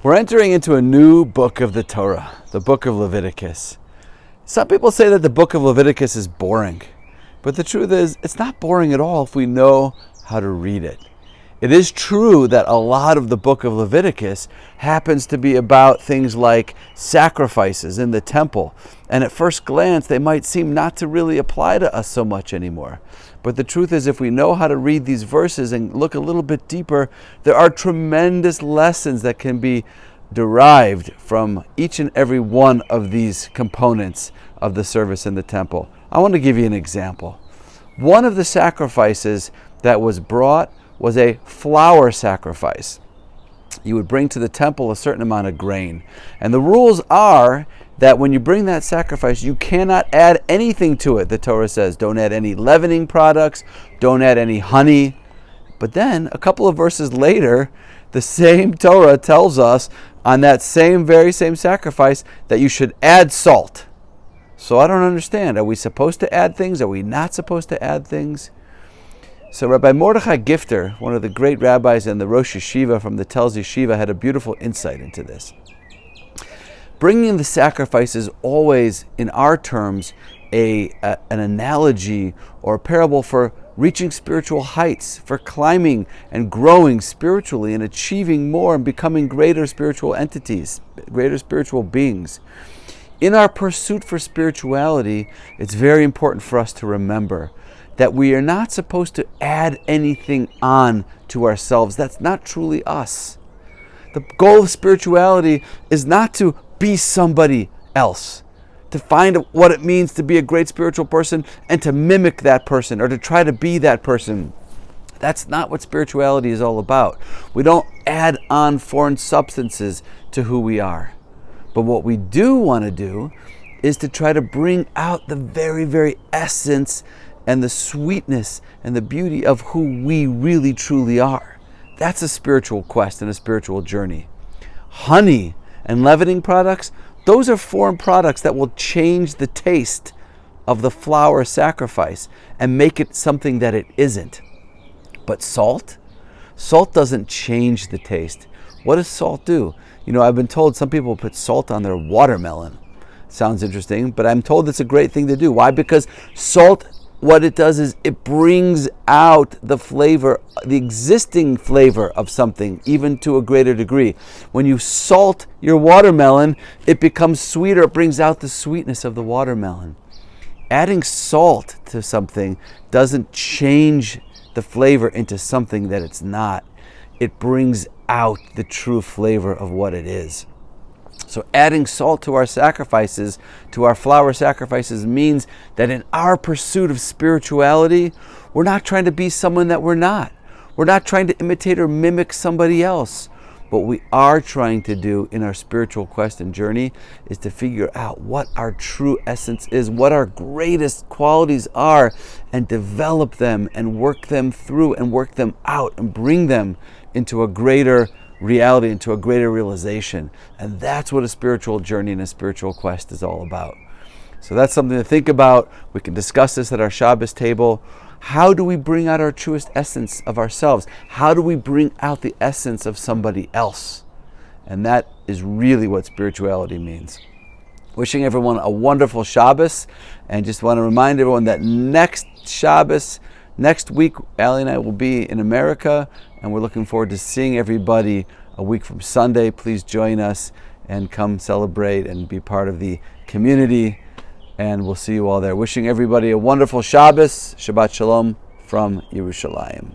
We're entering into a new book of the Torah, the book of Leviticus. Some people say that the book of Leviticus is boring, but the truth is it's not boring at all if we know how to read it. It is true that a lot of the book of Leviticus happens to be about things like sacrifices in the temple, and at first glance they might seem not to really apply to us so much anymore. But the truth is, if we know how to read these verses and look a little bit deeper, there are tremendous lessons that can be derived from each and every one of these components of the service in the temple. I want to give you an example. One of the sacrifices that was brought was a flour sacrifice. You would bring to the temple a certain amount of grain. And the rules are that when you bring that sacrifice, you cannot add anything to it. The Torah says, don't add any leavening products, don't add any honey. But then, a couple of verses later, the same Torah tells us on that very same sacrifice that you should add salt. So I don't understand. Are we supposed to add things? Are we not supposed to add things? So Rabbi Mordechai Gifter, one of the great rabbis and the Rosh Yeshiva from the Telz Yeshiva, had a beautiful insight into this. Bringing the sacrifice is always, in our terms, an analogy or a parable for reaching spiritual heights, for climbing and growing spiritually and achieving more and becoming greater spiritual entities, greater spiritual beings. In our pursuit for spirituality, it's very important for us to remember that we are not supposed to add anything on to ourselves. That's not truly us. The goal of spirituality is not to be somebody else, to find what it means to be a great spiritual person and to mimic that person or to try to be that person. That's not what spirituality is all about. We don't add on foreign substances to who we are. But what we do want to do is to try to bring out the very, very essence and the sweetness and the beauty of who we really truly are. That's a spiritual quest and a spiritual journey. Honey and leavening products, those are foreign products that will change the taste of the flour sacrifice and make it something that it isn't. But salt doesn't change the taste. What does salt do? You know, I've been told some people put salt on their watermelon. Sounds interesting, but I'm told it's a great thing to do. Why? Because salt, what it does is it brings out the flavor, the existing flavor of something, even to a greater degree. When you salt your watermelon, it becomes sweeter. It brings out the sweetness of the watermelon. Adding salt to something doesn't change the flavor into something that it's not. It brings out the true flavor of what it is. So adding salt to our sacrifices, to our flour sacrifices, means that in our pursuit of spirituality, we're not trying to be someone that we're not. We're not trying to imitate or mimic somebody else. What we are trying to do in our spiritual quest and journey is to figure out what our true essence is, what our greatest qualities are, and develop them and work them through and work them out and bring them into a greater reality, into a greater realization. And that's what a spiritual journey and a spiritual quest is all about. So that's something to think about. We can discuss this at our Shabbos table. How do we bring out our truest essence of ourselves? How do we bring out the essence of somebody else? And that is really what spirituality means. Wishing everyone a wonderful Shabbos, and just want to remind everyone that next Shabbos, next week, Allie and I will be in America, and we're looking forward to seeing everybody a week from Sunday. Please join us and come celebrate and be part of the community, and we'll see you all there. Wishing everybody a wonderful Shabbos. Shabbat Shalom from Yerushalayim.